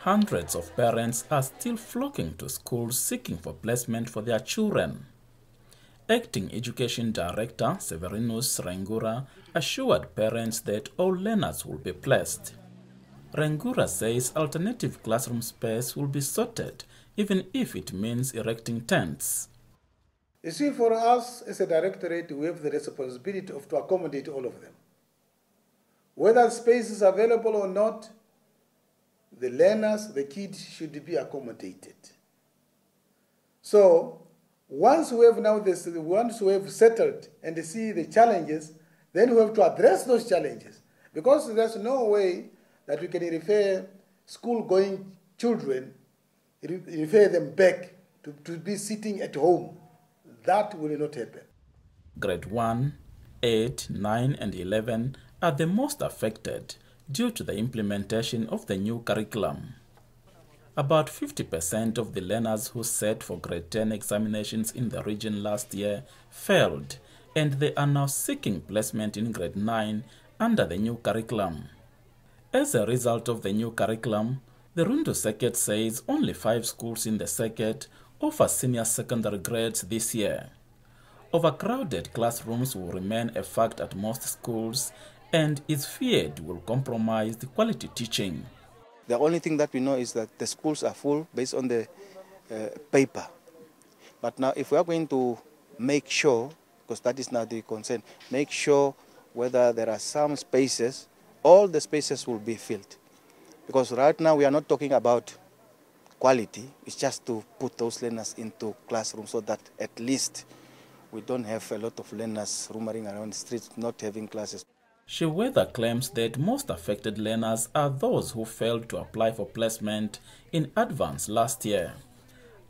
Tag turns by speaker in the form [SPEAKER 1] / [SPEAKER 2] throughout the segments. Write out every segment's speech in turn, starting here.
[SPEAKER 1] Hundreds of parents are still flocking to schools seeking for placement for their children. Acting Education Director Severinus Rengura assured parents that all learners will be placed. Rengura says alternative classroom space will be sorted, even if it means erecting tents.
[SPEAKER 2] You see, for us as a directorate, we have the responsibility to accommodate all of them. Whether space is available or not, the learners, the kids should be accommodated. So once we have now this, once we have settled and see the challenges, then we have to address those challenges, because there's no way that we can refer school-going children, refer them back to be sitting at home. That will not happen.
[SPEAKER 1] Grade 1, 8, 9, and 11 are the most affected due to the implementation of the new curriculum. About 50% of the learners who sat for grade 10 examinations in the region last year failed, and they are now seeking placement in grade 9 under the new curriculum. As a result of the new curriculum, the Rundu circuit says only 5 schools in the circuit offer senior secondary grades this year. Overcrowded classrooms will remain a fact at most schools, and is feared will compromise the quality teaching.
[SPEAKER 3] The only thing that we know is that the schools are full based on the paper. But now if we are going to make sure, because that is now the concern, make sure whether there are some spaces, all the spaces will be filled. Because right now we are not talking about quality, it's just to put those learners into classrooms so that at least we don't have a lot of learners roaming around the streets not having classes.
[SPEAKER 1] Shiwetha claims that most affected learners are those who failed to apply for placement in advance last year.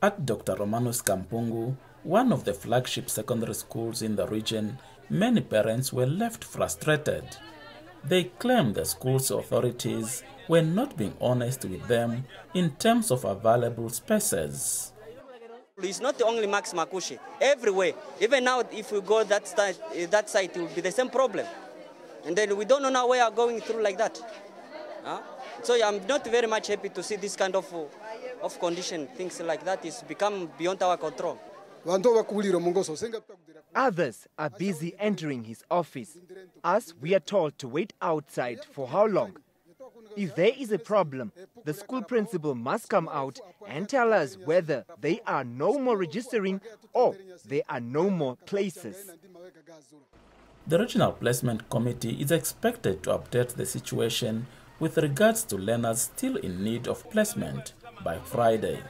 [SPEAKER 1] At Dr. Romanus Kampungu, one of the flagship secondary schools in the region, many parents were left frustrated. They claim the school's authorities were not being honest with them in terms of available spaces.
[SPEAKER 4] It's not only Max Makushi, everywhere. Even now, if we go that side, it will be the same problem. And then we don't know now where we are going through like that. So I'm not very much happy to see this kind of condition. Things like that is become beyond our control.
[SPEAKER 5] Others are busy entering his office. Us, we are told to wait outside for how long? If there is a problem, the school principal must come out and tell us whether they are no more registering or there are no more places.
[SPEAKER 1] The Regional Placement Committee is expected to update the situation with regards to learners still in need of placement by Friday.